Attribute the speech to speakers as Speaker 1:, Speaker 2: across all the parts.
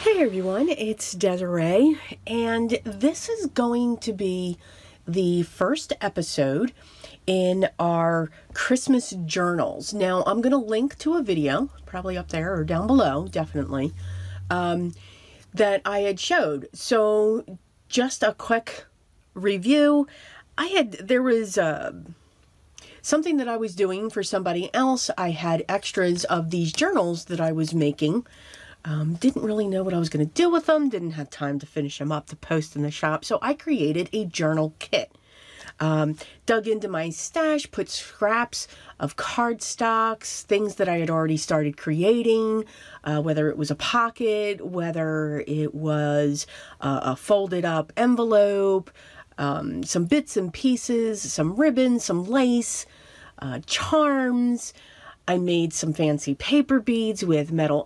Speaker 1: Hey everyone, it's Desiree, and this is going to be the first episode in our Christmas journals. Now, I'm going to link to a video, probably up there or down below, definitely, that I had showed. So, just a quick review. There was something that I was doing for somebody else. I had extras of these journals that I was making. Didn't really know what I was going to do with them. Didn't have time to finish them up to post in the shop. So I created a journal kit. Dug into my stash, put scraps of cardstocks, things that I had already started creating, whether it was a pocket, whether it was a folded up envelope, some bits and pieces, some ribbon, some lace, charms. I made some fancy paper beads with metal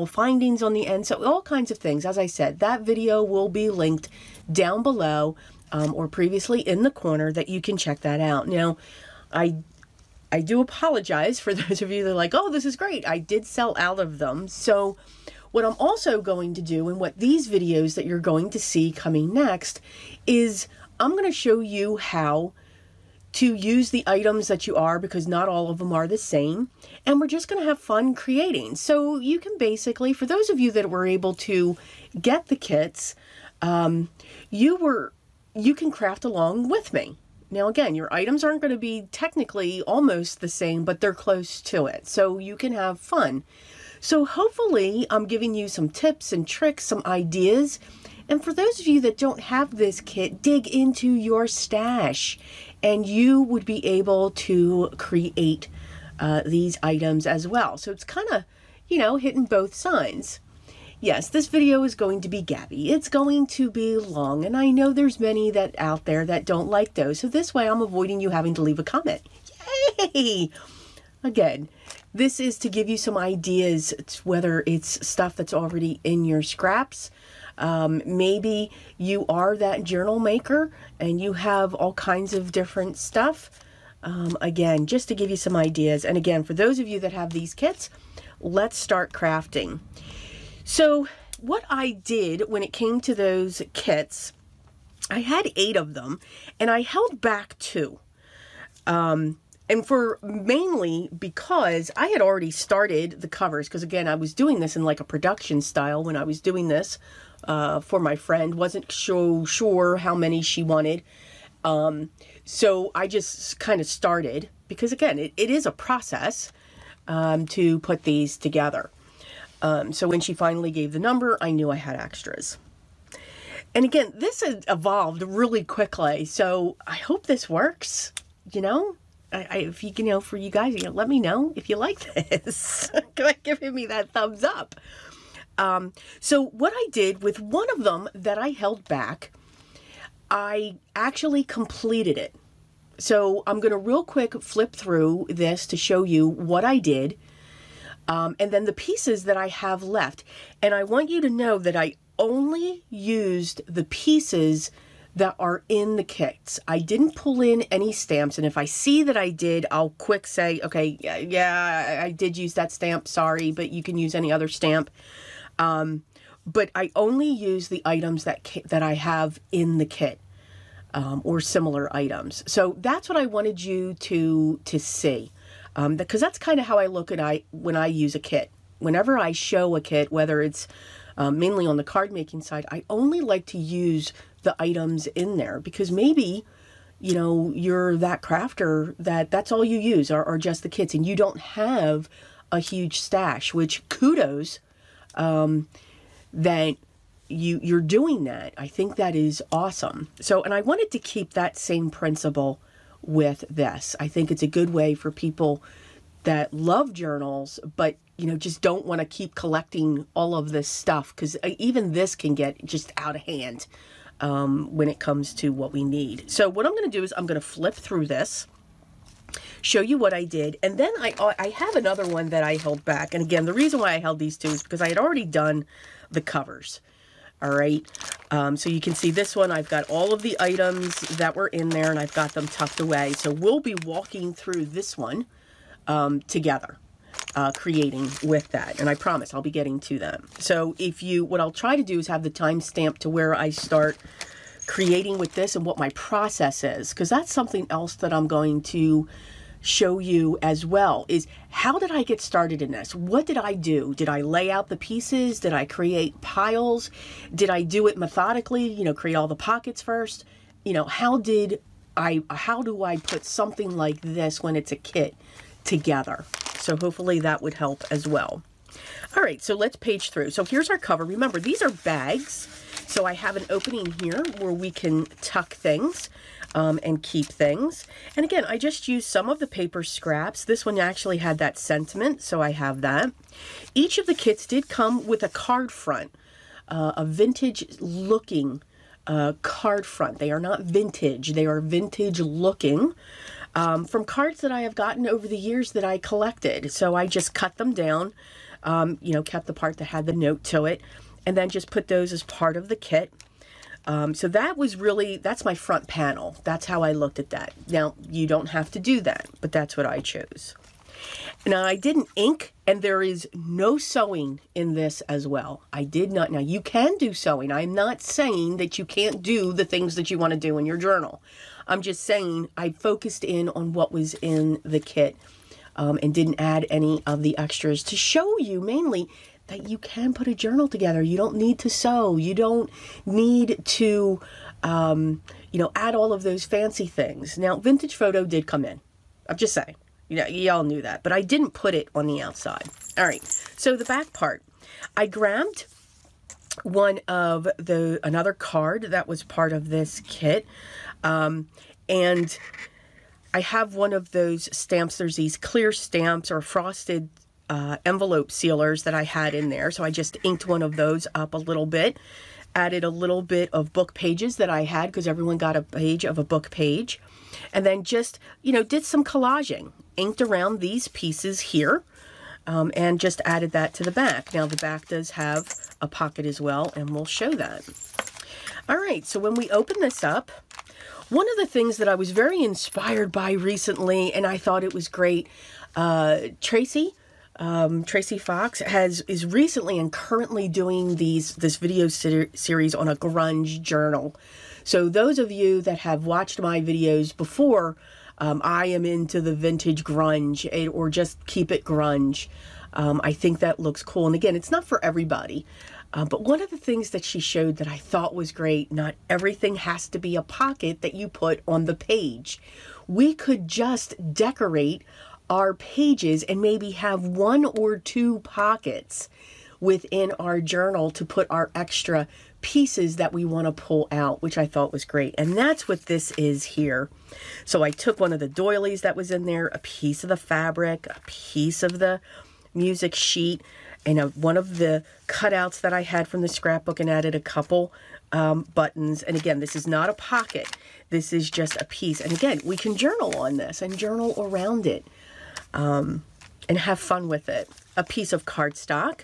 Speaker 1: findings on the end. So all kinds of things. As I said, that video will be linked down below or previously in the corner that you can check that out. Now, I do apologize for those of you that are like, oh, this is great. I did sell out of them. So what I'm also going to do, and what these videos that you're going to see coming next, is I'm going to show you how to use the items that you are, because not all of them are the same, and we're just going to have fun creating. So you can basically, for those of you that were able to get the kits, you can craft along with me. Now again, your items aren't going to be technically almost the same, but they're close to it, so you can have fun. So hopefully I'm giving you some tips and tricks, some ideas. And for those of you that don't have this kit, dig into your stash and you would be able to create these items as well. So it's kind of, hitting both sides. Yes, this video is going to be gabby. It's going to be long, and I know there's many that out there that don't like those. So this way I'm avoiding you having to leave a comment. Yay! Again, this is to give you some ideas, whether it's stuff that's already in your scraps. Maybe you are that journal maker and you have all kinds of different stuff. Again, just to give you some ideas. And again, for those of you that have these kits, let's start crafting. So what I did when it came to those kits, I had 8 of them and I held back 2. And for mainly because I had already started the covers, because again, I was doing this in like a production style when I was doing this for my friend. Wasn't so sure how many she wanted. So I just kind of started, because again, it is a process to put these together. So when she finally gave the number, I knew I had extras. And again, this has evolved really quickly, so I hope this works, if you for you guys, let me know if you like this. Giving me that thumbs up. So what I did with one of them that I held back, I actually completed it. So I'm going to real quick flip through this to show you what I did. And then the pieces that I have left. And I want you to know that I only used the pieces that are in the kits. I didn't pull in any stamps, and if I see that I did, I'll quick say, okay, yeah, I did use that stamp, sorry, but you can use any other stamp. But I only use the items that I have in the kit, or similar items. So that's what I wanted you to see, because that's kind of how I look at when I use a kit. Whenever I show a kit, whether it's mainly on the card making side, I only like to use the items in there, because maybe you're that crafter that's all you use are just the kits, and you don't have a huge stash, which kudos that you're doing that. I think that is awesome. So, and I wanted to keep that same principle with this. I think it's a good way for people that love journals, but just don't want to keep collecting all of this stuff, because even this can get just out of hand when it comes to what we need. So what I'm going to do is I'm going to flip through this, show you what I did, and then I have another one that I held back. And again, the reason why I held these 2 is because I had already done the covers. All right, so you can see this one, I've got all of the items that were in there and I've got them tucked away. So we'll be walking through this one together. creating with that. And I promise I'll be getting to them. So what I'll try to do is have the timestamp to where I start creating with this and what my process is, because that's something else that I'm going to show you as well, is how did I get started in this? What did I do? Did I lay out the pieces? Did I create piles? Did I do it methodically, you know, create all the pockets first? You know, how do I put something like this when it's a kit together? So hopefully that would help as well. All right, so let's page through. So here's our cover. Remember, these are bags. So I have an opening here where we can tuck things and keep things. And again, I just used some of the paper scraps. This one actually had that sentiment, so I have that. Each of the kits did come with a card front, a vintage looking card front. They are not vintage, they are vintage looking. From cards that I have gotten over the years that I collected. So I just cut them down, you know, kept the part that had the note to it, and then just put those as part of the kit. So that was really, that's my front panel. That's how I looked at that. Now, you don't have to do that, but that's what I chose. Now, I didn't ink, and there is no sewing in this as well. I did not. Now, you can do sewing. I'm not saying that you can't do the things that you want to do in your journal. I'm just saying I focused in on what was in the kit and didn't add any of the extras to show you mainly that you can put a journal together. You don't need to sew. You don't need to, you know, add all of those fancy things. Now, Vintage Photo did come in. I'm just saying. You know, y'all knew that, but I didn't put it on the outside. All right, so the back part. I grabbed one of another card that was part of this kit, and I have one of those stamps. There's these clear stamps or frosted envelope sealers that I had in there, so I just inked one of those up a little bit, added a little bit of book pages that I had because everyone got a page of a book page, and then just, you know, did some collaging, inked around these pieces here, and just added that to the back. Now the back does have a pocket as well, and we'll show that. All right, so when we open this up, one of the things that I was very inspired by recently, and I thought it was great, Tracy Fox is recently and currently doing this video series on a grunge journal. So those of you that have watched my videos before, I am into the vintage grunge, or just keep it grunge. I think that looks cool. And again, it's not for everybody. But one of the things that she showed that I thought was great, not everything has to be a pocket that you put on the page. We could just decorate our pages and maybe have 1 or 2 pockets within our journal to put our extra pieces that we want to pull out, which I thought was great. And that's what this is here. So I took one of the doilies that was in there, a piece of the fabric, a piece of the music sheet, and one of the cutouts that I had from the scrapbook, and added a couple buttons. And again, this is not a pocket. This is just a piece. And again, we can journal on this and journal around it, and have fun with it. A piece of cardstock.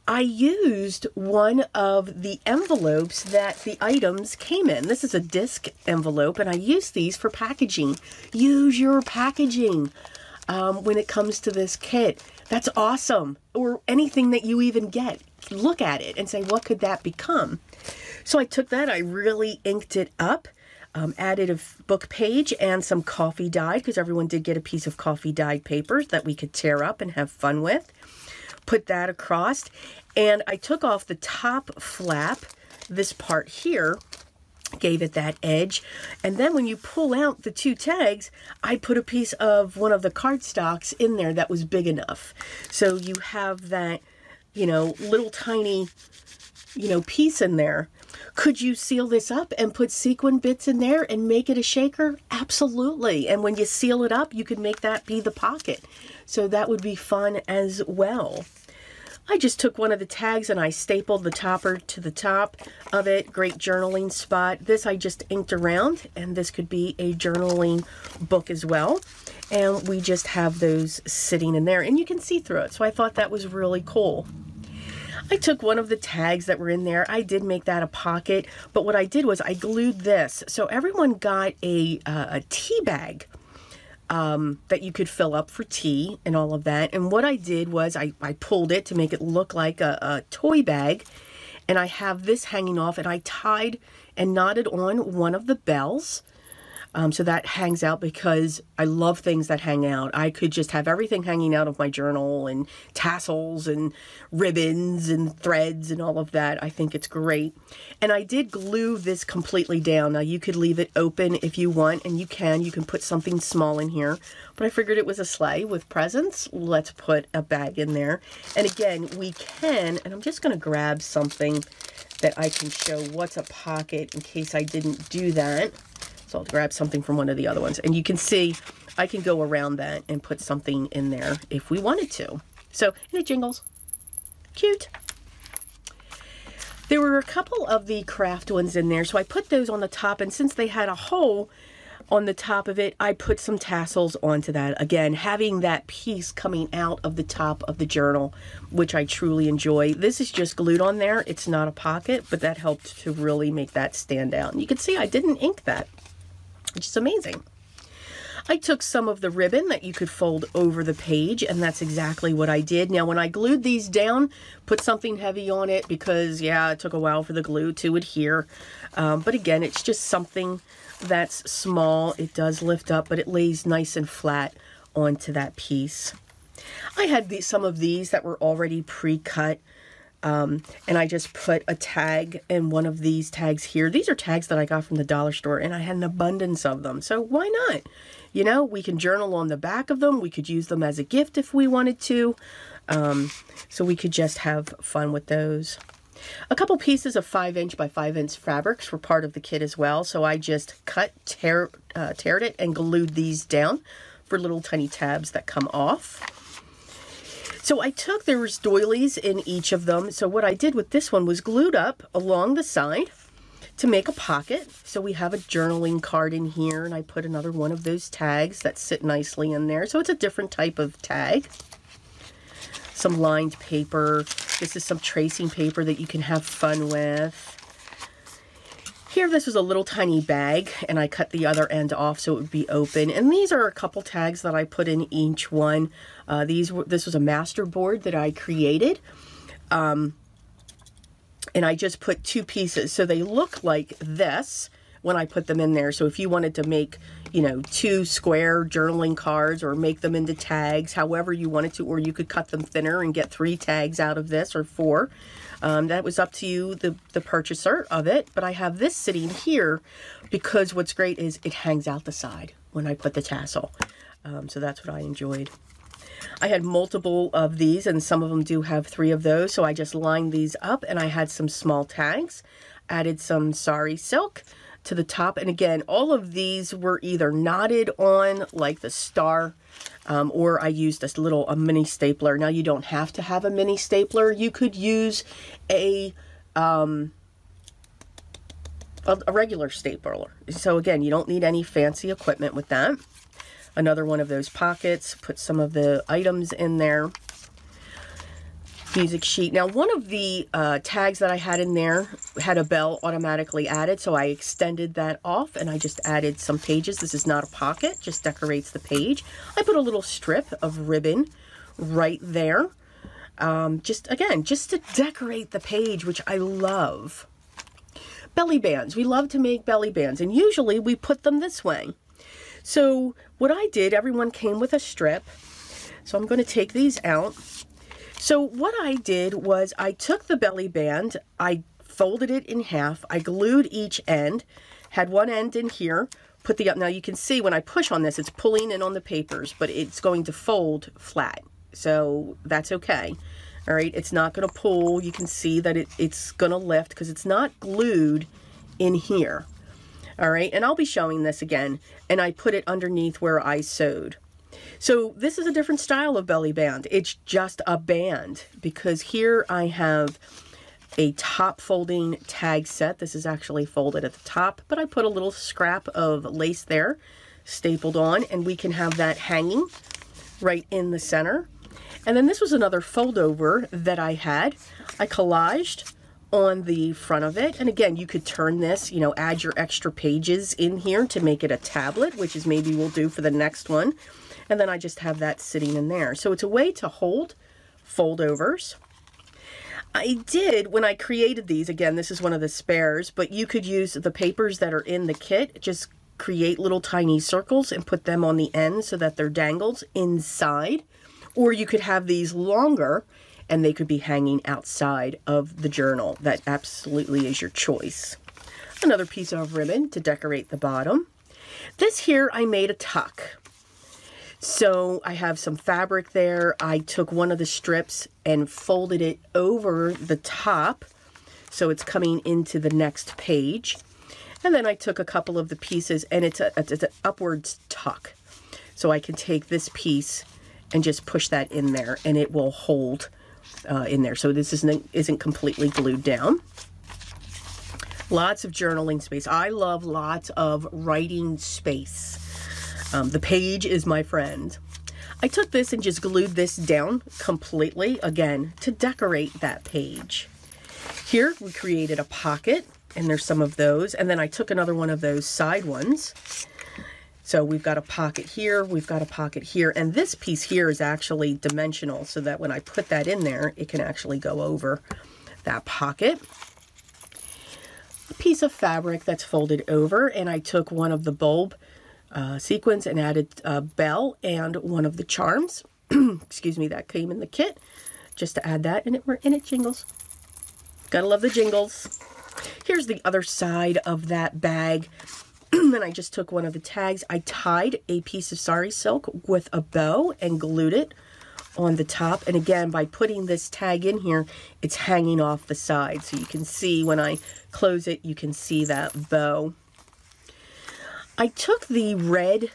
Speaker 1: I used one of the envelopes that the items came in. This is a disc envelope, and I use these for packaging. Use your packaging when it comes to this kit. That's awesome. Or anything that you even get. Look at it and say, what could that become? So I took that, I really inked it up, added a book page and some coffee dyed, because everyone did get a piece of coffee dyed paper that we could tear up and have fun with. Put that across, and I took off the top flap, this part here, gave it that edge, and then when you pull out the 2 tags, I put a piece of one of the cardstocks in there that was big enough. So you have that, you know, little tiny, you know, piece in there. Could you seal this up and put sequin bits in there and make it a shaker? Absolutely. And when you seal it up, you could make that be the pocket. So that would be fun as well. I just took one of the tags and I stapled the topper to the top of it. Great journaling spot. This I just inked around, and this could be a journaling book as well. And we just have those sitting in there, and you can see through it. So I thought that was really cool. I took one of the tags that were in there. I did make that a pocket, but what I did was I glued this. So everyone got a tea bag that you could fill up for tea and all of that. And what I did was I pulled it to make it look like a toy bag. And I have this hanging off, and I tied and knotted on one of the bells. So that hangs out because I love things that hang out. I could just have everything hanging out of my journal, and tassels and ribbons and threads and all of that. I think it's great. And I did glue this completely down. Now you could leave it open if you want, and you can put something small in here. But I figured it was a sleigh with presents. Let's put a bag in there. And again, we can, and I'm just going to grab something that I can show what's a pocket in case I didn't do that. So I'll grab something from one of the other ones. And you can see I can go around that and put something in there if we wanted to. So, and it jingles. Cute. There were a couple of the craft ones in there, so I put those on the top. And since they had a hole on the top of it, I put some tassels onto that. Again, having that piece coming out of the top of the journal, which I truly enjoy. This is just glued on there. It's not a pocket, but that helped to really make that stand out. And you can see I didn't ink that, which is amazing. I took some of the ribbon that you could fold over the page, and that's exactly what I did. Now, when I glued these down, put something heavy on it because, yeah, it took a while for the glue to adhere. But again, it's just something that's small. It does lift up, but it lays nice and flat onto that piece. I had some of these that were already pre-cut. And I just put a tag in one of these tags here. These are tags that I got from the dollar store, and I had an abundance of them. So why not? You know, we can journal on the back of them. We could use them as a gift if we wanted to. So we could just have fun with those. A couple pieces of 5" by 5" fabrics were part of the kit as well. So I just teared it and glued these down for little tiny tabs that come off. So I took, there was doilies in each of them. So what I did with this one was glued up along the side to make a pocket. So we have a journaling card in here, and I put another one of those tags that sit nicely in there. So it's a different type of tag. Some lined paper. This is some tracing paper that you can have fun with. Here, this was a little tiny bag, and I cut the other end off so it would be open. And these are a couple tags that I put in each one. This was a master board that I created. And I just put 2 pieces. So they look like this when I put them in there. So if you wanted to make, you know, 2 square journaling cards or make them into tags, however you wanted to, or you could cut them thinner and get 3 tags out of this, or 4. That was up to you, the purchaser of it. But I have this sitting here because what's great is it hangs out the side when I put the tassel. So that's what I enjoyed. I had multiple of these, and some of them do have 3 of those. So I just lined these up, and I had some small tags, added some sari silk to the top. And again, all of these were either knotted on like the star, or I used a mini stapler. Now you don't have to have a mini stapler. You could use a regular stapler. So again, you don't need any fancy equipment with that. Another one of those pockets, put some of the items in there. Music sheet. Now, one of the tags that I had in there had a bell automatically added, so I extended that off and I just added some pages. This is not a pocket, just decorates the page. I put a little strip of ribbon right there, just to decorate the page, which I love. Belly bands. We love to make belly bands, and usually we put them this way. So what I did, everyone came with a strip, so I'm going to take these out. So what I did was I took the belly band, I folded it in half, I glued each end, had one end in here, put the, now you can see when I push on this, it's pulling in on the papers, but it's going to fold flat. So that's okay. All right, it's not going to pull. You can see that it's going to lift because it's not glued in here. All right, and I'll be showing this again, and I put it underneath where I sewed. So this is a different style of belly band. It's just a band because here I have a top folding tag set. This is actually folded at the top, but I put a little scrap of lace there stapled on, and we can have that hanging right in the center. And then this was another fold over that I had. I collaged on the front of it. And again, you could turn this, you know, add your extra pages in here to make it a tablet, which is maybe we'll do for the next one. And then I just have that sitting in there. So it's a way to hold fold overs. I did, when I created these, again, this is one of the spares, but you could use the papers that are in the kit, just create little tiny circles and put them on the end so that they're dangled inside. Or you could have these longer and they could be hanging outside of the journal. That absolutely is your choice. Another piece of ribbon to decorate the bottom. This here, I made a tuck. So I have some fabric there. I took one of the strips and folded it over the top so it's coming into the next page. And then I took a couple of the pieces, and it's an upwards tuck. So I can take this piece and just push that in there, and it will hold in there. So this isn't completely glued down. Lots of journaling space. I love lots of writing space. The page is my friend. I took this and just glued this down completely, again, to decorate that page. Here we created a pocket, and there's some of those. And then I took another one of those side ones. So we've got a pocket here, we've got a pocket here, and this piece here is actually dimensional so that when I put that in there, it can actually go over that pocket. A piece of fabric that's folded over, and I took one of the bulb sequins and added a bell and one of the charms, excuse me, that came in the kit, just to add that, and it jingles. Gotta love the jingles. Here's the other side of that bag. And I just took one of the tags. I tied a piece of sari silk with a bow and glued it on the top. And again, by putting this tag in here, it's hanging off the side. So you can see when I close it, you can see that bow. I took the red,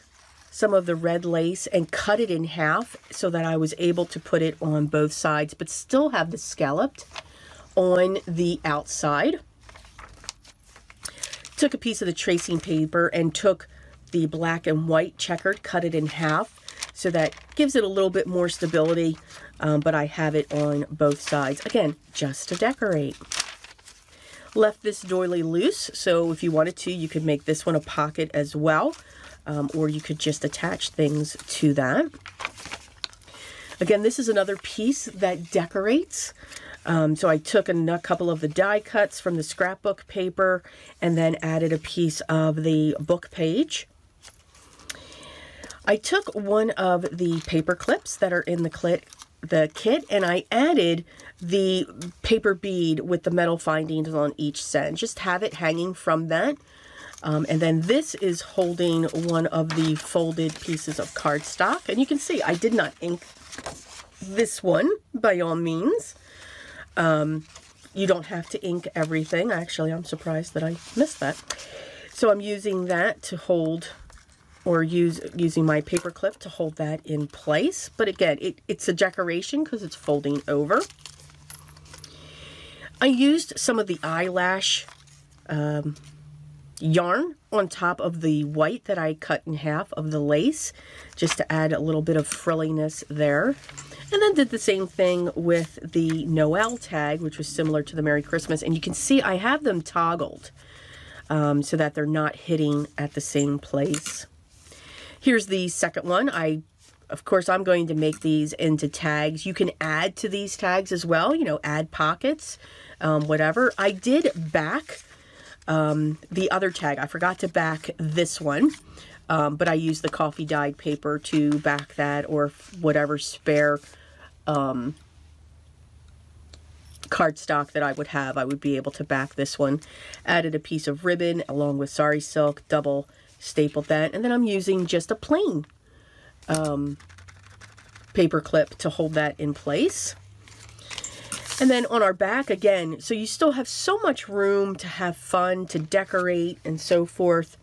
Speaker 1: some of the red lace, and cut it in half so that I was able to put it on both sides, but still have the scalloped on the outside. Took a piece of the tracing paper and took the black and white checkered, cut it in half, so that gives it a little bit more stability, but I have it on both sides. Again, just to decorate. Left this doily loose, so if you wanted to, you could make this one a pocket as well, or you could just attach things to that. Again, this is another piece that decorates. So I took a couple of the die cuts from the scrapbook paper and then added a piece of the book page. I took one of the paper clips that are in the kit, and I added the paper bead with the metal findings on each set. Just have it hanging from that. And then this is holding one of the folded pieces of cardstock. And you can see I did not ink this one by all means. You don't have to ink everything. Actually, I'm surprised that I missed that. So I'm using that to hold, or using my paper clip to hold that in place. But again, it's a decoration because it's folding over. I used some of the eyelash yarn on top of the white that I cut in half of the lace, just to add a little bit of frilliness there. And then did the same thing with the Noel tag, which was similar to the Merry Christmas. And you can see I have them toggled so that they're not hitting at the same place. Here's the second one. Of course, I'm going to make these into tags. You can add to these tags as well, you know, add pockets, whatever. I did back the other tag. I forgot to back this one, but I used the coffee dyed paper to back that, or whatever spare cardstock that I would have. I would be able to back this one. Added a piece of ribbon along with sari silk, double stapled that, and then I'm using just a plain paper clip to hold that in place. And then on our back again, so you still have so much room to have fun, to decorate, and so forth.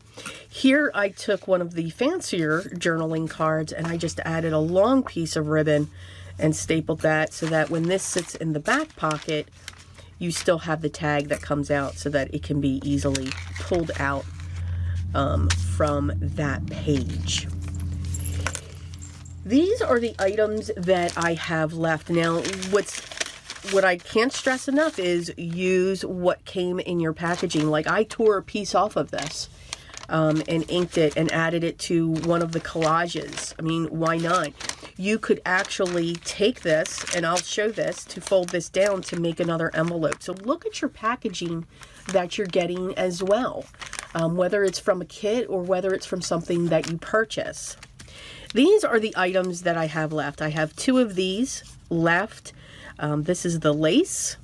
Speaker 1: Here I took one of the fancier journaling cards and I just added a long piece of ribbon and stapled that so that when this sits in the back pocket, you still have the tag that comes out so that it can be easily pulled out from that page. These are the items that I have left. Now, what's what I can't stress enough is use what came in your packaging. Like I tore a piece off of this and inked it and added it to one of the collages. I mean, why not? You could actually take this, and I'll show this, to fold this down to make another envelope. So look at your packaging that you're getting as well, whether it's from a kit or whether it's from something that you purchase. These are the items that I have left. I have 2 of these left. This is the lace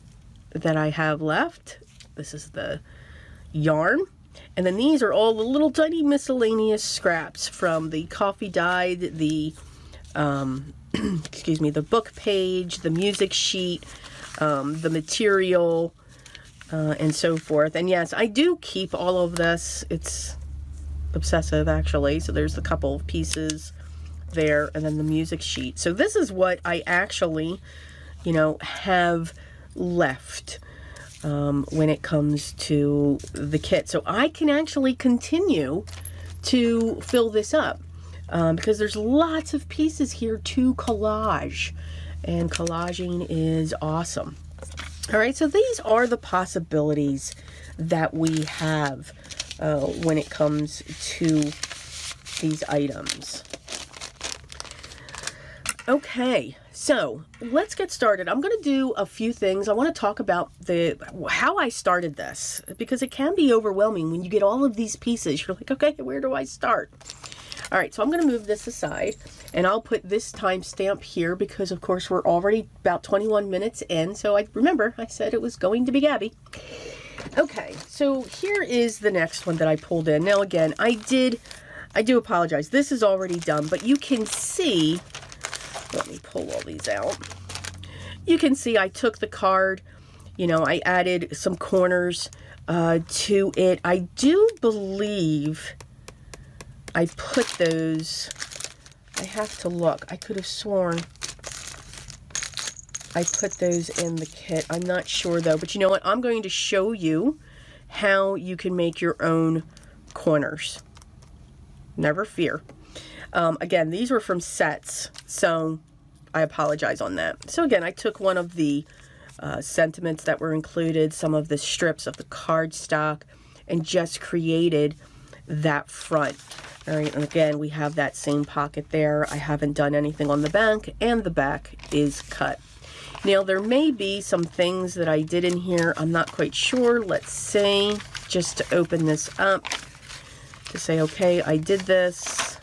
Speaker 1: that I have left. This is the yarn. And then these are all the little tiny miscellaneous scraps from the coffee dyed, the excuse me, the book page, the music sheet, the material, and so forth. And yes, I do keep all of this. It's obsessive, actually. So there's a couple of pieces there, and then the music sheet. So this is what I actually, you know, have left when it comes to the kit. So I can actually continue to fill this up because there's lots of pieces here to collage, and collaging is awesome. All right, so these are the possibilities that we have when it comes to these items. Okay, so let's get started. I'm going to do a few things. I want to talk about how I started this, because it can be overwhelming when you get all of these pieces. You're like, okay, where do I start? All right, so I'm going to move this aside, and I'll put this timestamp here because, of course, we're already about 21 minutes in. So I said it was going to be Gabby. Okay, so here is the next one that I pulled in. Now, again, I do apologize. This is already done, but you can see. Let me pull all these out. You can see I took the card, you know, I added some corners to it. I do believe I put those, I have to look. I could have sworn I put those in the kit. I'm not sure though, but you know what? I'm going to show you how you can make your own corners. Never fear. Again, these were from sets, so I apologize on that. So again, I took one of the sentiments that were included, some of the strips of the cardstock, and just created that front. All right, and again, we have that same pocket there. I haven't done anything on the back, and the back is cut. Now, there may be some things that I did in here. I'm not quite sure. Let's see, just to open this up, to say, okay, I did this.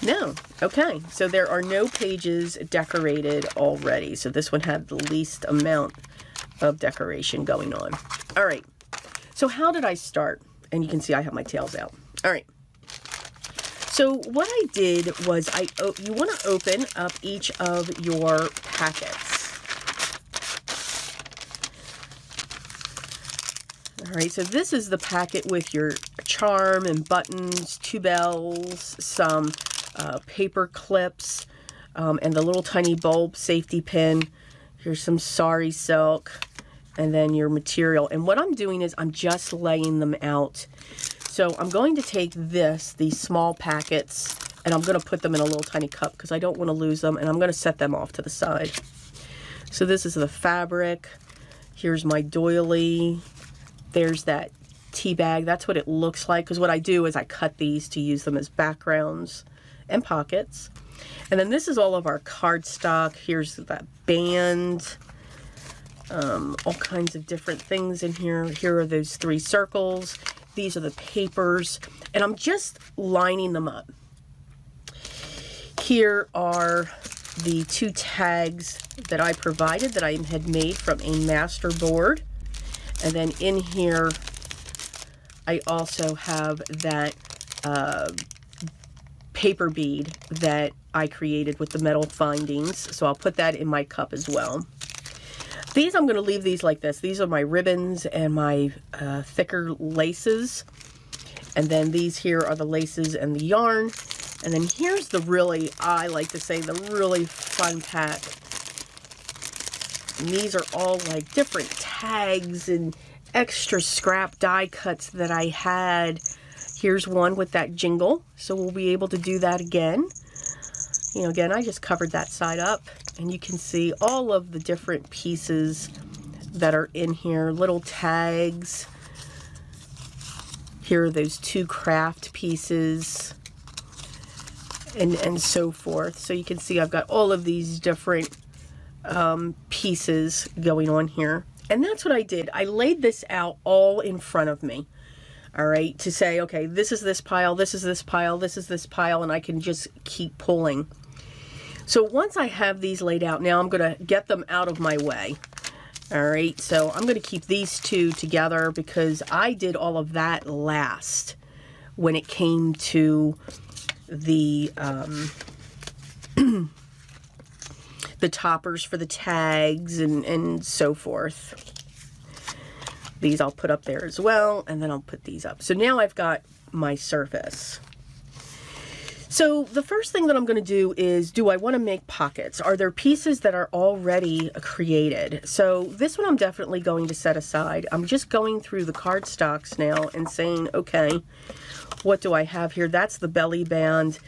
Speaker 1: No. Okay, so there are no pages decorated already. So this one had the least amount of decoration going on. All right, so how did I start? And you can see I have my tails out. All right. So what I did was you want to open up each of your packets. All right, so this is the packet with your charm and buttons, 2 bells, some paper clips, and the little tiny bulb safety pin. Here's some sari silk, and then your material. And what I'm doing is I'm just laying them out. So I'm going to take these small packets, and I'm going to put them in a little tiny cup because I don't want to lose them, and I'm going to set them off to the side. So this is the fabric. Here's my doily. There's that tea bag. That's what it looks like, because what I do is I cut these to use them as backgrounds and pockets. And then this is all of our cardstock. Here's that band, all kinds of different things in here. Here are those 3 circles. These are the papers, and I'm just lining them up. Here are the 2 tags that I provided that I had made from a master board. And then in here, I also have that paper bead that I created with the metal findings. So I'll put that in my cup as well. These, I'm going to leave these like this. These are my ribbons and my thicker laces. And then these here are the laces and the yarn. And then here's the really, I like to say, the really fun pack. And these are all like different tags and extra scrap die cuts that I had. Here's one with that jingle, so we'll be able to do that again. You know, again, I just covered that side up. And you can see all of the different pieces that are in here, little tags. Here are those 2 craft pieces and so forth. So you can see I've got all of these different pieces going on here. And that's what I did. I laid this out all in front of me. All right, to say, okay, this is this pile, this is this pile, this is this pile, and I can just keep pulling. So once I have these laid out, now I'm going to get them out of my way. All right, so I'm going to keep these 2 together because I did all of that last when it came to the the toppers for the tags and so forth. These I'll put up there as well, and then I'll put these up. So now I've got my surface. So the first thing that I'm going to do is, do I want to make pockets? Are there pieces that are already created? So this one I'm definitely going to set aside. I'm just going through the cardstocks now and saying, okay, what do I have here? That's the belly band.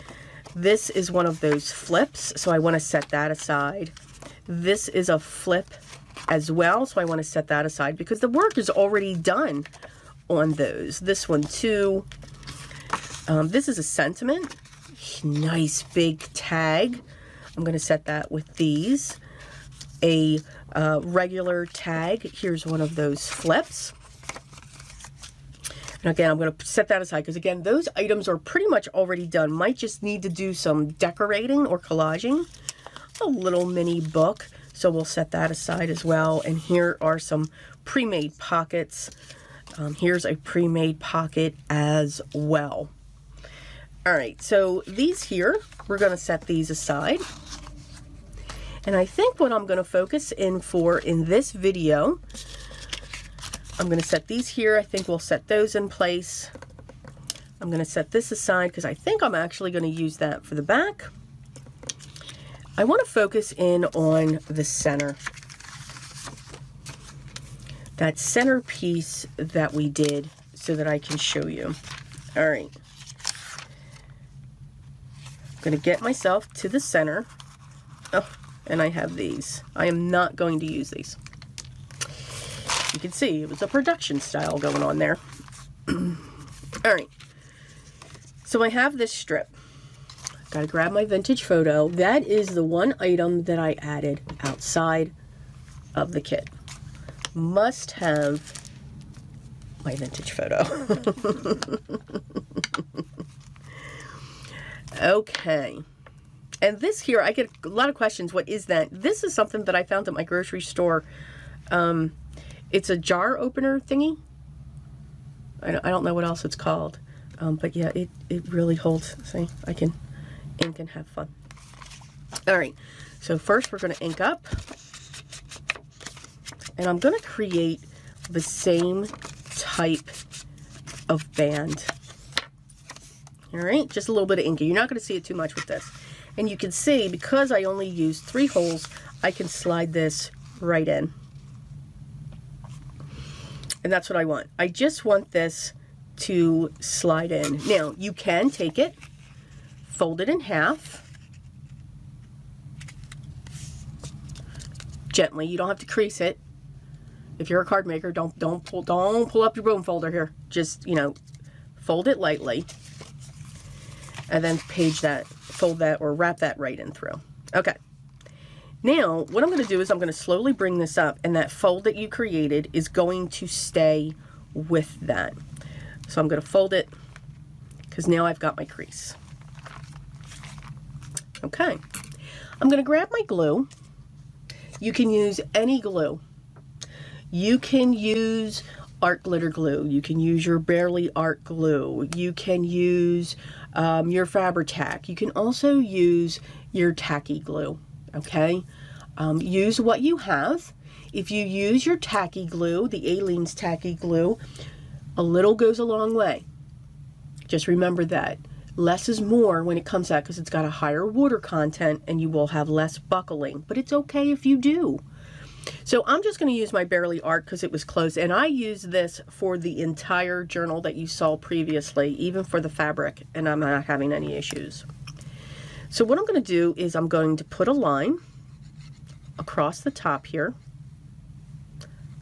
Speaker 1: This is one of those flips, so I want to set that aside. This is a flip as well, so I want to set that aside because the work is already done on those. This one too. This is a sentiment. Nice big tag. I'm going to set that with these. A regular tag. Here's one of those flips. And again, I'm going to set that aside because again, those items are pretty much already done. Might just need to do some decorating or collaging. A little mini book. So we'll set that aside as well. And here are some pre-made pockets. Here's a pre-made pocket as well. All right, so these here, we're going to set these aside. And I think what I'm going to focus in for in this video, I'm going to set these here. I think we'll set those in place. I'm going to set this aside because I think I'm actually going to use that for the back. I want to focus in on the center. That center piece that we did so that I can show you. All right. I'm going to get myself to the center. Oh, and I have these. I am not going to use these. You can see it was a production style going on there. All right. So I have this strip. Got to grab my vintage photo. That is the one item that I added outside of the kit. Must have my vintage photo. Okay. And this here, I get a lot of questions. What is that? This is something that I found at my grocery store. It's a jar opener thingy. I don't know what else it's called. But yeah, it really holds. See, I can ink and have fun. All right, so first we're going to ink up, and I'm going to create the same type of band. All right, just a little bit of inking. You're not going to see it too much with this. And you can see, because I only used 3 holes, I can slide this right in. And that's what I want. I just want this to slide in. Now, you can take it, fold it in half gently. You don't have to crease it. If you're a card maker, don't pull up your bone folder here. Just, you know, fold it lightly and then fold that or wrap that right in through. Okay. Now, what I'm going to do is I'm going to slowly bring this up, and that fold that you created is going to stay with that. So I'm going to fold it because now I've got my crease. Okay, I'm going to grab my glue. You can use any glue. You can use art glitter glue. You can use your Bearly Art glue. You can use your Fabri-Tac. You can also use your tacky glue. Okay, use what you have. If you use your tacky glue, the Aleene's tacky glue, a little goes a long way. Just remember that. Less is more when it comes out because it's got a higher water content and you will have less buckling, but it's okay if you do. So I'm just going to use my Bearly Art because it was close, and I used this for the entire journal that you saw previously, even for the fabric, and I'm not having any issues. So what I'm going to do is I'm going to put a line across the top here,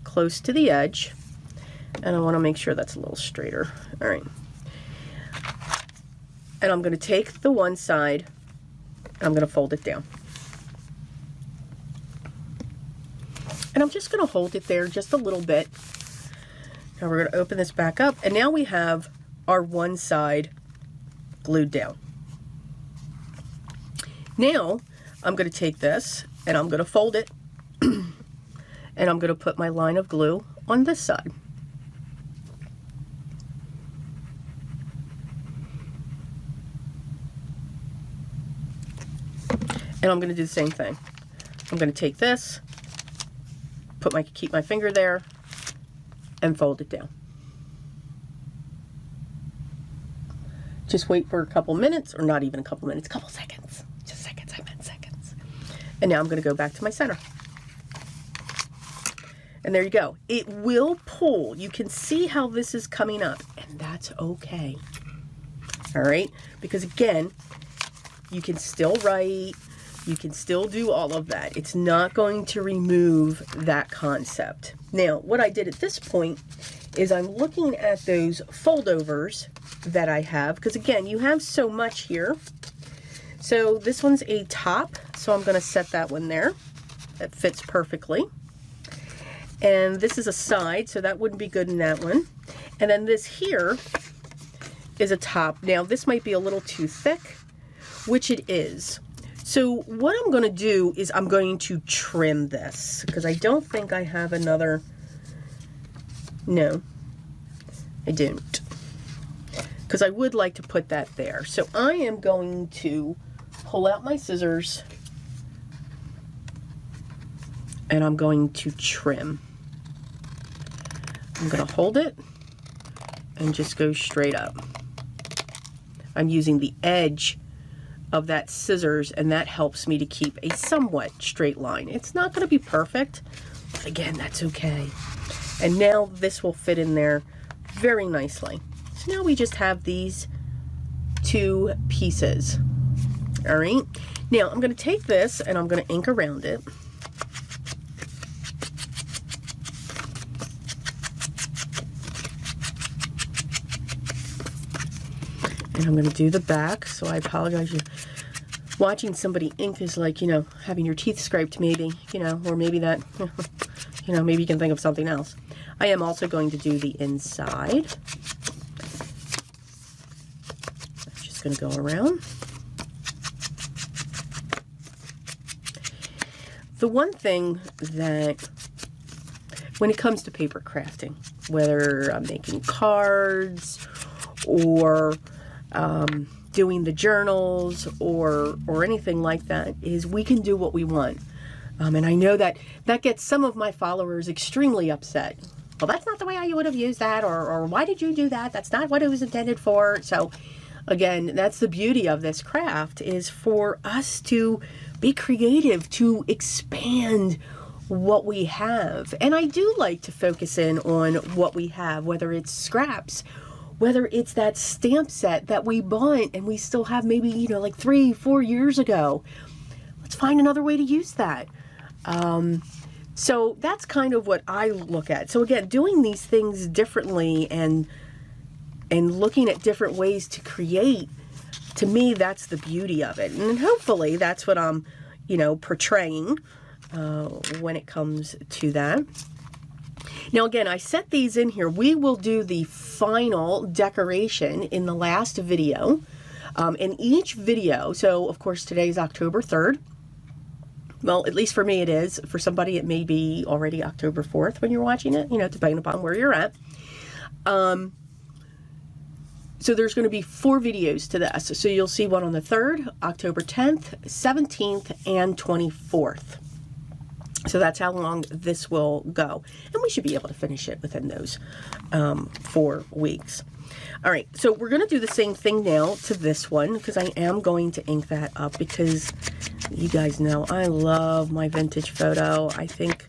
Speaker 1: close to the edge, and I want to make sure that's a little straighter. All right. And I'm going to take the one side, I'm going to fold it down. And I'm just going to hold it there just a little bit. Now we're going to open this back up, and now we have our one side glued down. Now I'm going to take this and I'm going to fold it and I'm going to put my line of glue on this side. And I'm going to do the same thing. I'm going to take this, keep my finger there, and fold it down. Just wait for a couple minutes, or not even a couple minutes, a couple seconds. Just seconds, I meant seconds. And now I'm going to go back to my center. And there you go. It will pull. You can see how this is coming up, and that's okay. All right? Because again, you can still write, you can still do all of that. It's not going to remove that concept. Now, what I did at this point is I'm looking at those foldovers that I have, because again, you have so much here. So this one's a top, so I'm going to set that one there. That fits perfectly. And this is a side, so that wouldn't be good in that one. And then this here is a top. Now, this might be a little too thick, which it is. So what I'm going to do is I'm going to trim this, because I don't think I have another. No, I don't. Because I would like to put that there. So I am going to pull out my scissors and I'm going to trim. I'm going to hold it and just go straight up. I'm using the edge of that scissors, and that helps me to keep a somewhat straight line. It's not going to be perfect, but again, that's okay. And now this will fit in there very nicely. So now we just have these two pieces. All right. Now I'm going to take this and I'm going to ink around it. And I'm going to do the back. So I apologize. Watching somebody ink is like, you know, having your teeth scraped maybe, you know, or maybe that, you know, maybe you can think of something else. I am also going to do the inside. I'm just going to go around. The one thing that, when it comes to paper crafting, whether I'm making cards or doing the journals or anything like that, is we can do what we want. And I know that gets some of my followers extremely upset. Well, that's not the way I would have used that, or why did you do that? That's not what it was intended for. So again, that's the beauty of this craft, is for us to be creative, to expand what we have. And I do like to focus in on what we have, whether it's scraps, whether it's that stamp set that we bought and we still have maybe, you know, like 3-4 years ago. Let's find another way to use that. So that's kind of what I look at. So again, doing these things differently and looking at different ways to create, to me, that's the beauty of it. And hopefully that's what I'm, you know, portraying when it comes to that. Now again, I set these in here. We will do the final decoration in the last video. In each video, so of course today's October 3rd. Well, at least for me it is. For somebody it may be already October 4th when you're watching it, you know, depending upon where you're at. So there's going to be 4 videos to this. So you'll see one on the 3rd, October 10th, 17th, and 24th. So that's how long this will go. And we should be able to finish it within those 4 weeks. All right, so we're going to do the same thing now to this one, because I am going to ink that up, because you guys know I love my vintage photo. I think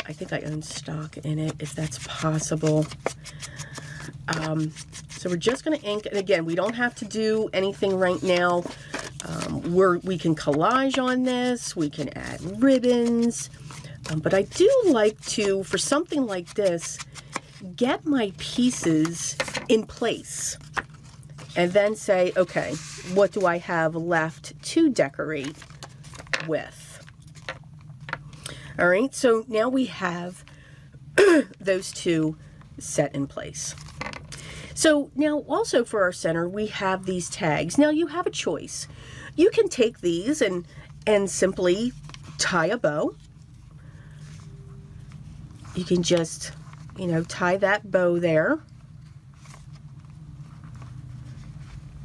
Speaker 1: I own stock in it, if that's possible. So we're just going to ink, and again, we don't have to do anything right now. We can collage on this, we can add ribbons, but I do like to, for something like this, get my pieces in place and then say, okay, what do I have left to decorate with? All right, so now we have those two set in place. So now also for our center, we have these tags. Now you have a choice. You can take these and simply tie a bow. You can just, you know, tie that bow there.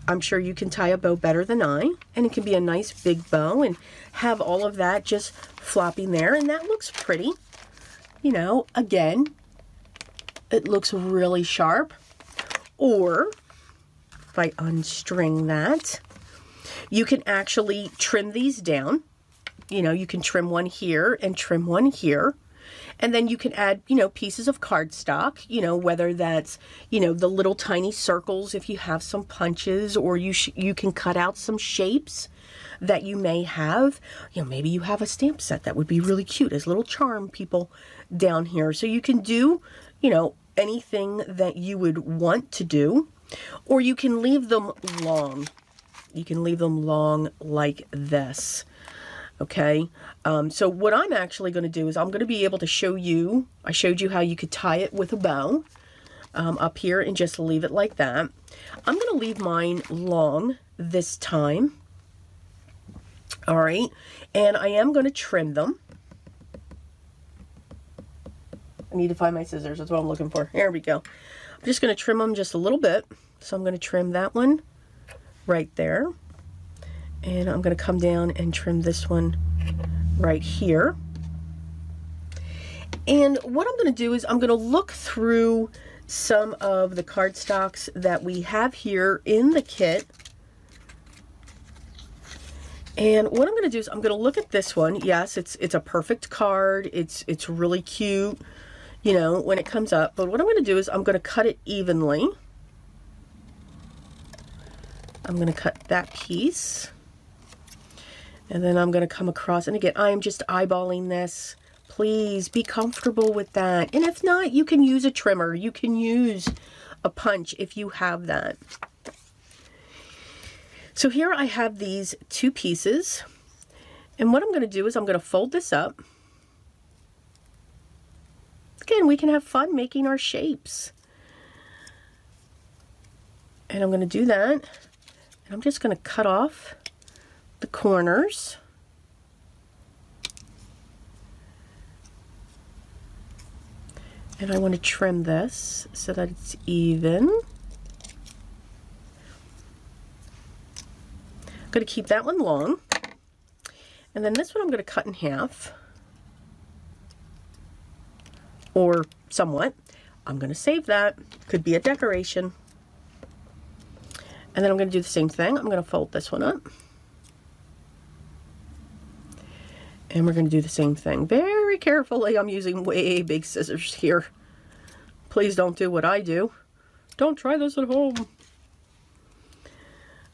Speaker 1: I'm sure you can tie a bow better than I, and it can be a nice big bow and have all of that just flopping there, and that looks pretty. You know, again, it looks really sharp. Or if I unstring that, you can actually trim these down. You know, you can trim one here and trim one here. And then you can add, you know, pieces of cardstock, you know, whether that's, you know, the little tiny circles if you have some punches, or you can cut out some shapes that you may have. You know, maybe you have a stamp set that would be really cute as little charm people down here. So you can do, you know, anything that you would want to do, or you can leave them long. You can leave them long like this. Okay, so what I'm actually going to do is I'm going to be able to show you, I showed you how you could tie it with a bow up here and just leave it like that. I'm going to leave mine long this time. All right, and I am going to trim them. I need to find my scissors, that's what I'm looking for. Here we go. I'm just going to trim them just a little bit. So I'm going to trim that one right there. And I'm going to come down and trim this one right here. And what I'm going to do is I'm going to look through some of the cardstocks that we have here in the kit. And what I'm going to do is I'm going to look at this one. Yes, it's a perfect card. It's really cute, you know, when it comes up. But what I'm going to do is I'm going to cut it evenly. I'm going to cut that piece. And then I'm going to come across, and again, I am just eyeballing this. Please be comfortable with that. And if not, you can use a trimmer. You can use a punch if you have that. So here I have these two pieces. And what I'm going to do is I'm going to fold this up. Again, we can have fun making our shapes. And I'm going to do that. And I'm just going to cut off the corners. And I want to trim this so that it's even. I'm going to keep that one long. And then this one I'm going to cut in half. Or somewhat. I'm going to save that. Could be a decoration. And then I'm going to do the same thing. I'm going to fold this one up. And we're going to do the same thing. Very carefully, I'm using way big scissors here. Please don't do what I do. Don't try this at home.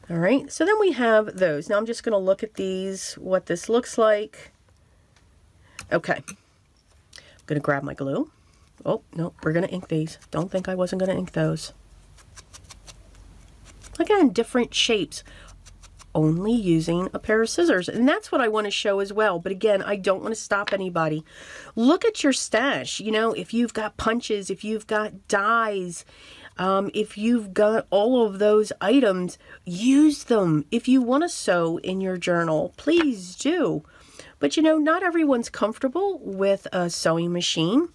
Speaker 1: All right, so then we have those. Now I'm just going to look at these, what this looks like. Okay. I'm going to grab my glue. Oh, no, we're going to ink these. Don't think I wasn't going to ink those. Again, different shapes. Only using a pair of scissors, and that's what I want to show as well. But again, I don't want to stop anybody. Look at your stash. You know, if you've got punches, if you've got dies, if you've got all of those items, use them. If you want to sew in your journal, please do. But you know, not everyone's comfortable with a sewing machine.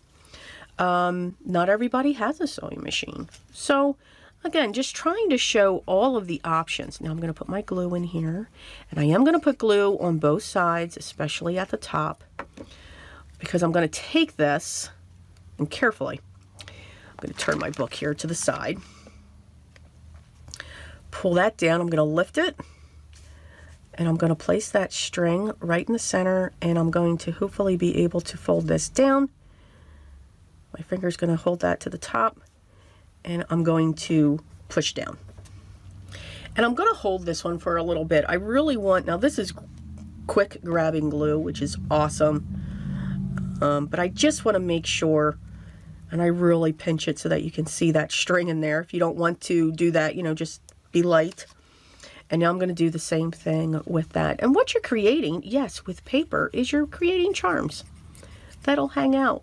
Speaker 1: Not everybody has a sewing machine. So again, just trying to show all of the options. Now I'm going to put my glue in here, and I am going to put glue on both sides, especially at the top, because I'm going to take this and carefully, I'm going to turn my book here to the side, pull that down, I'm going to lift it, and I'm going to place that string right in the center, and I'm going to hopefully be able to fold this down. My finger's going to hold that to the top, and I'm going to push down. And I'm going to hold this one for a little bit. I really want, now this is quick grabbing glue, which is awesome. But I just want to make sure, and I really pinch it so that you can see that string in there. If you don't want to do that, you know, just be light. And now I'm going to do the same thing with that. And what you're creating, yes, with paper, is you're creating charms that'll hang out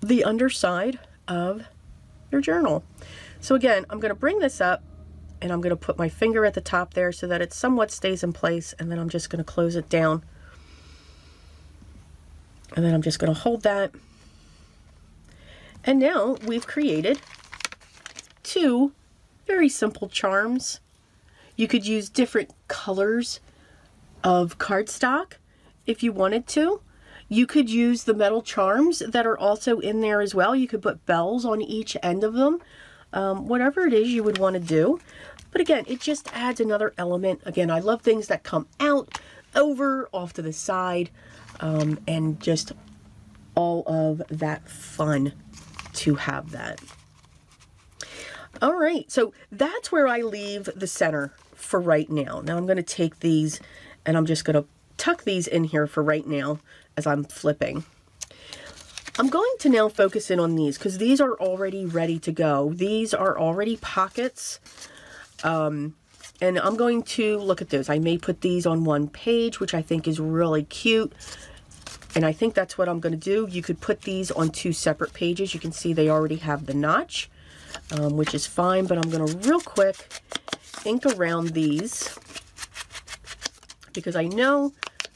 Speaker 1: the underside of your journal. So again, I'm going to bring this up and I'm going to put my finger at the top there so that it somewhat stays in place, and then I'm just going to close it down. And then I'm just going to hold that. And now we've created 2 very simple charms. You could use different colors of cardstock if you wanted to. You could use the metal charms that are also in there as well. You could put bells on each end of them. Whatever it is you would want to do. But again, it just adds another element. Again, I love things that come out, over, off to the side, and just all of that fun to have that. All right, so that's where I leave the center for right now. Now I'm going to take these and I'm just going to tuck these in here for right now as I'm flipping. I'm going to now focus in on these because these are already ready to go. These are already pockets. And I'm going to look at those. I may put these on one page, which I think is really cute. And I think that's what I'm going to do. You could put these on 2 separate pages. You can see they already have the notch, which is fine. But I'm going to real quick ink around these because I know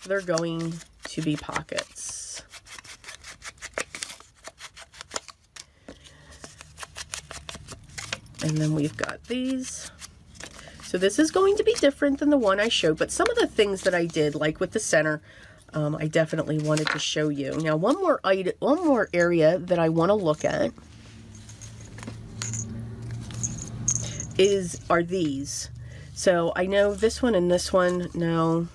Speaker 1: they're going to be pockets. And then we've got these. So this is going to be different than the one I showed, but some of the things that I did, like with the center, I definitely wanted to show you. Now, one more area that I want to look at are these. So I know this one and this one. No.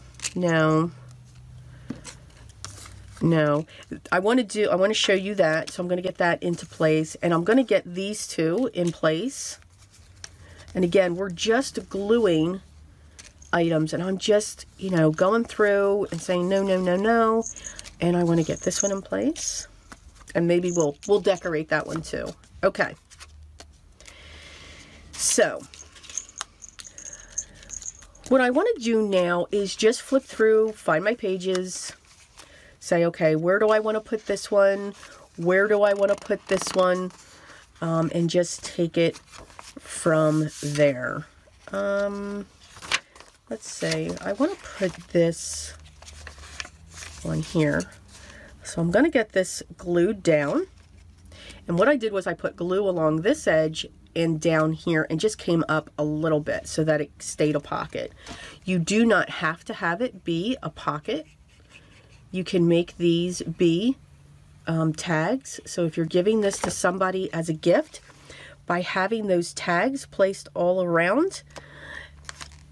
Speaker 1: I want to show you that. So I'm going to get that into place, and I'm going to get these 2 in place. And again, we're just gluing items, and I'm just, you know, going through and saying no, no, no, no. And I want to get this one in place, and maybe we'll decorate that one too. Okay. So what I want to do now is just flip through, find my pages, say, okay, where do I want to put this one? Where do I want to put this one? And just take it from there. Let's say I want to put this one here. So I'm going to get this glued down. And what I did was I put glue along this edge and down here and just came up a little bit so that it stayed a pocket. You do not have to have it be a pocket. You can make these be tags. So if you're giving this to somebody as a gift, by having those tags placed all around,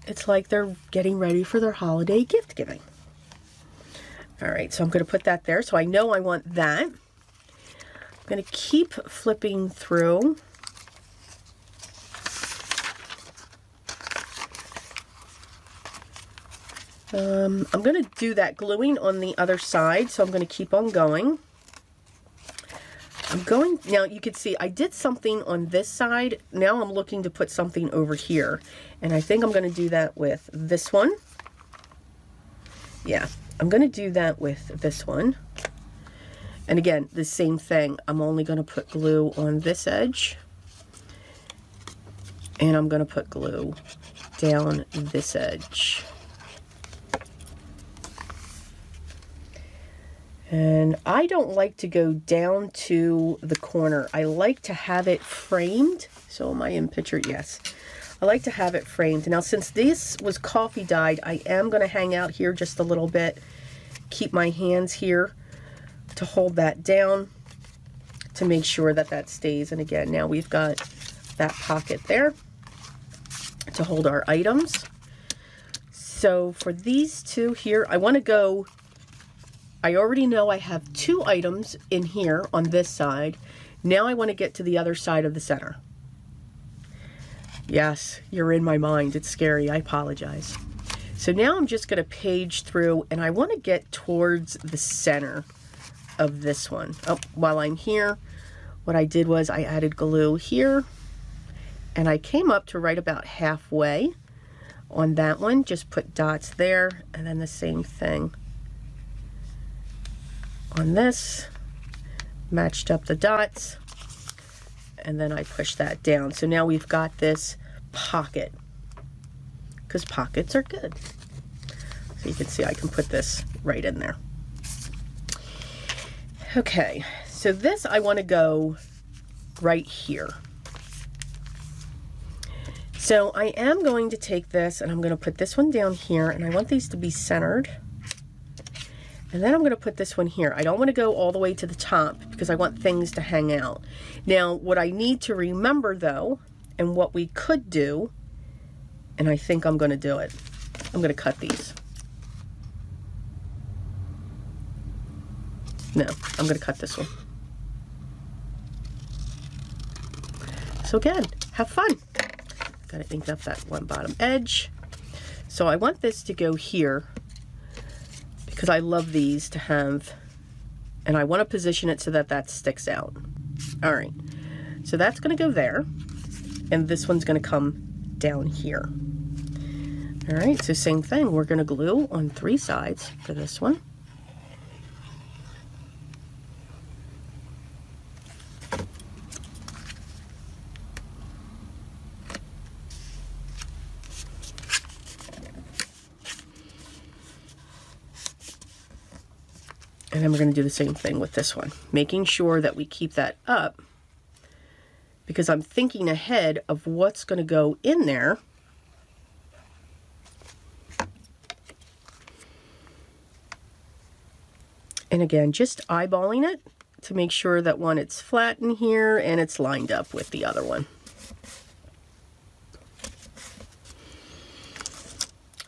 Speaker 1: it's like they're getting ready for their holiday gift giving. All right, so I'm going to put that there. So I know I want that. I'm going to keep flipping through. I'm going to do that gluing on the other side, so I'm going to keep on going. Now you can see I did something on this side. Now I'm looking to put something over here. And I think I'm going to do that with this one. Yeah, I'm going to do that with this one. And again, the same thing. I'm only going to put glue on this edge. And I'm going to put glue down this edge. And I don't like to go down to the corner. I like to have it framed. So am I in picture? Yes. I like to have it framed. Now, since this was coffee dyed, I am going to hang out here just a little bit. Keep my hands here to hold that down to make sure that that stays. And again, now we've got that pocket there to hold our items. So for these 2 here, I want to go... I already know I have 2 items in here on this side. Now I want to get to the other side of the center. Yes, you're in my mind. It's scary. I apologize. So now I'm just going to page through, and I want to get towards the center of this one. Oh, while I'm here, what I did was I added glue here, and I came up to right about halfway on that one. Just put dots there, and then the same thing on this. Matched up the dots, and then I push that down. So now we've got this pocket, because pockets are good. So you can see I can put this right in there. Okay, so this I want to go right here. So I am going to take this and I'm going to put this one down here, and I want these to be centered. And then I'm going to put this one here. I don't want to go all the way to the top because I want things to hang out. Now, what I need to remember though, and what we could do, and I think I'm going to do it, I'm going to cut these. No, I'm going to cut this one. So again, have fun. Got to ink up that one bottom edge. So I want this to go here, because I love these to have, and I want to position it so that that sticks out. All right, so that's going to go there, and this one's going to come down here. All right, so same thing. We're going to glue on 3 sides for this one. And then we're going to do the same thing with this one, making sure that we keep that up, because I'm thinking ahead of what's going to go in there. And again, just eyeballing it to make sure that one, it's flat in here and it's lined up with the other one.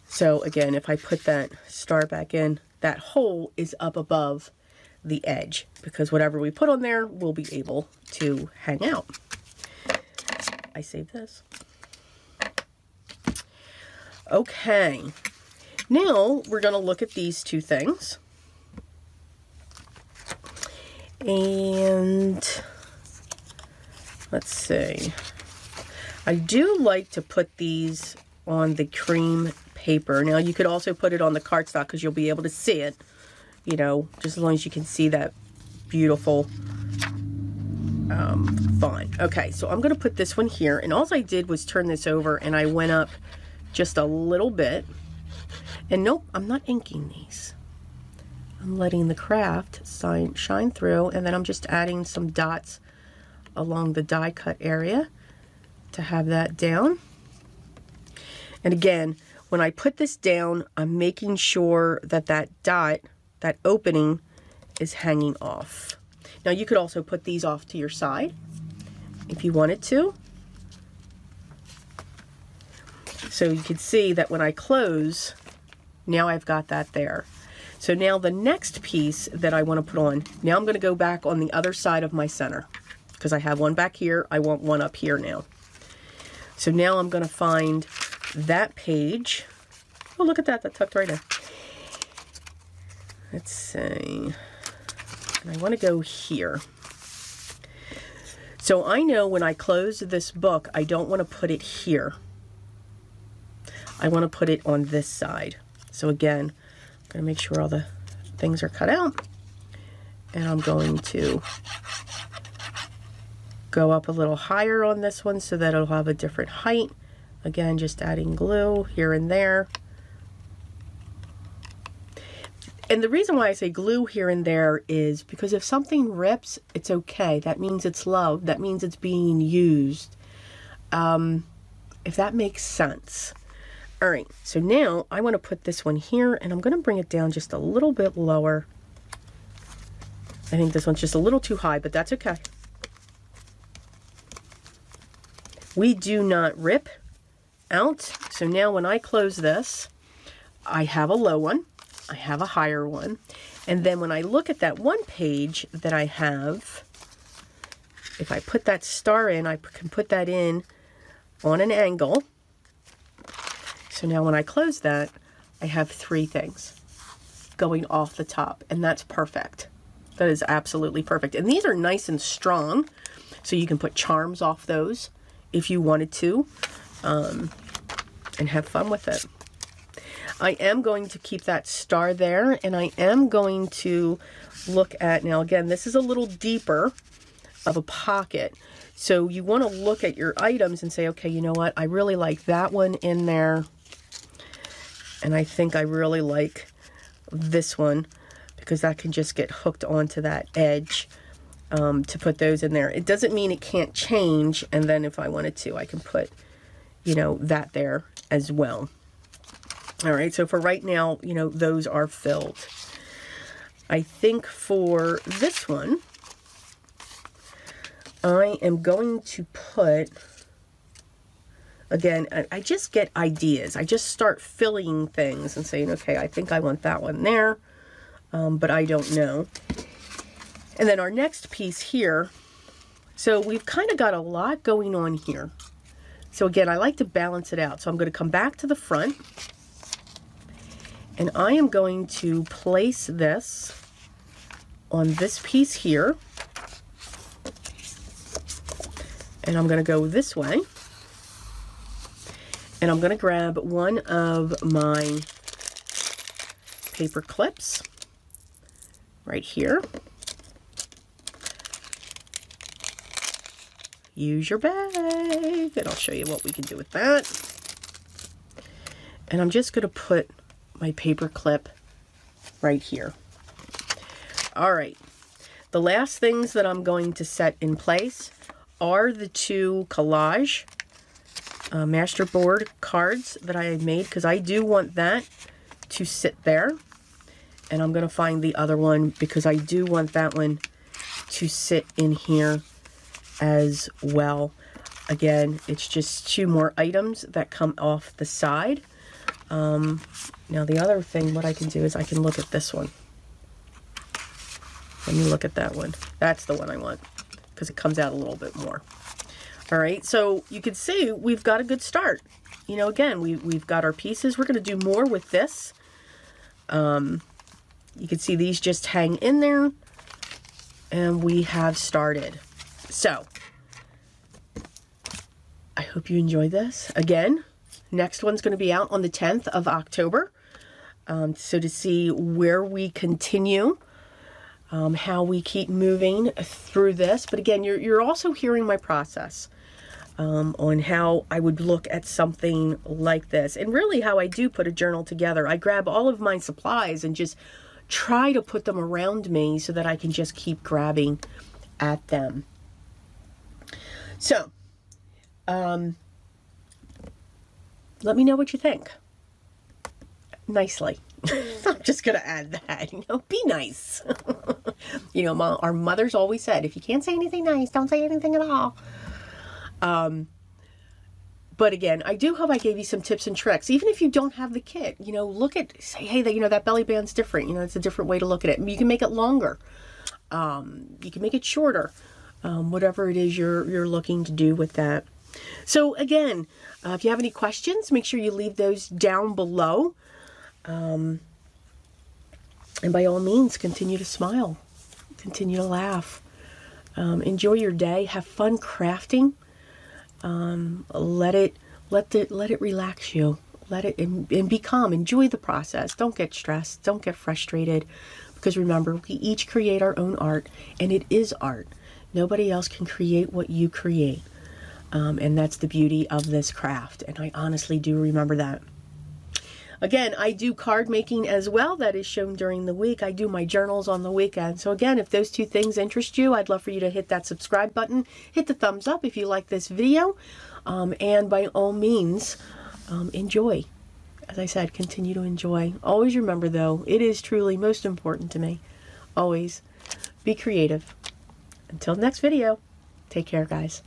Speaker 1: So again, if I put that star back in, that hole is up above the edge, because whatever we put on there will be able to hang out. I save this. Okay, now we're going to look at these 2 things. And let's see. I do like to put these on the cream paper. Now you could also put it on the cardstock because you'll be able to see it, you know, just as long as you can see that beautiful font. Okay, so I'm going to put this one here, and all I did was turn this over and I went up just a little bit. And nope, I'm not inking these. I'm letting the craft shine through, and then I'm just adding some dots along the die cut area to have that down. And again, when I put this down, I'm making sure that that dot, that opening, is hanging off. Now you could also put these off to your side if you wanted to. So you can see that when I close, now I've got that there. So now the next piece that I want to put on, now I'm going to go back on the other side of my center, because I have one back here, I want one up here now. So now I'm going to find that page. Oh, look at that, that tucked right in. Let's see. And I want to go here. So I know when I close this book, I don't want to put it here. I want to put it on this side. So again, I'm going to make sure all the things are cut out. And I'm going to go up a little higher on this one so that it'll have a different height. Again, just adding glue here and there. And the reason why I say glue here and there is because if something rips, it's okay. That means it's loved. That means it's being used. If that makes sense. All right, so now I want to put this one here, and I'm going to bring it down just a little bit lower. I think this one's just a little too high, but that's okay. We do not rip out. So now when I close this, I have a low one, I have a higher one, and then when I look at that one page that I have, if I put that star in, I can put that in on an angle. So now when I close that, I have 3 things going off the top, and that's perfect. That is absolutely perfect. And these are nice and strong, so you can put charms off those if you wanted to, and have fun with it. I am going to keep that star there, and I am going to look at, now again, this is a little deeper of a pocket. So you want to look at your items and say, okay, you know what? I really like that one in there. And I think I really like this one because that can just get hooked onto that edge to put those in there. It doesn't mean it can't change. And then if I wanted to, I can put, you know, that there as well. All right, so for right now, you know, those are filled. I think for this one, I am going to put, again, I just get ideas. I just start filling things and saying, okay, I think I want that one there, but I don't know. And then our next piece here, so we've kind of got a lot going on here. So again, I like to balance it out. So I'm going to come back to the front. And I am going to place this on this piece here. And I'm going to go this way. And I'm going to grab one of my paper clips right here. Use your bag. And I'll show you what we can do with that. And I'm just going to put my paper clip right here. All right, the last things that I'm going to set in place are the 2 collage masterboard cards that I had made, because I do want that to sit there. And I'm going to find the other one because I do want that one to sit in here as well. Again, it's just 2 more items that come off the side. Now the other thing, what I can do is I can look at this one. Let me look at that one. That's the one I want because it comes out a little bit more. All right, so you can see we've got a good start. You know, again, we've got our pieces. We're going to do more with this. You can see these just hang in there, and we have started. So I hope you enjoyed this. Again, next one's going to be out on the 10th of October. So to see where we continue, how we keep moving through this. But again, you're also hearing my process on how I would look at something like this. And really how I do put a journal together. I grab all of my supplies and just try to put them around me so that I can just keep grabbing at them. So, let me know what you think. Nicely. I'm just going to add that, you know, be nice. You know, our mothers always said, if you can't say anything nice, don't say anything at all. But again, I do hope I gave you some tips and tricks. Even if you don't have the kit, you know, look at, say, hey, you know, that belly band's different. You know, it's a different way to look at it. You can make it longer. You can make it shorter. Whatever it is you're looking to do with that. So again, if you have any questions, make sure you leave those down below. And by all means, continue to smile, continue to laugh, enjoy your day, have fun crafting. Let it relax you, let it and be calm. Enjoy the process. Don't get stressed. Don't get frustrated, because remember, we each create our own art, and it is art. Nobody else can create what you create. And that's the beauty of this craft. And I honestly do remember that. Again, I do card making as well. That is shown during the week. I do my journals on the weekend. So again, if those 2 things interest you, I'd love for you to hit that subscribe button. Hit the thumbs up if you like this video. And by all means, enjoy. As I said, continue to enjoy. Always remember, though, it is truly most important to me. Always be creative. Until next video, take care, guys.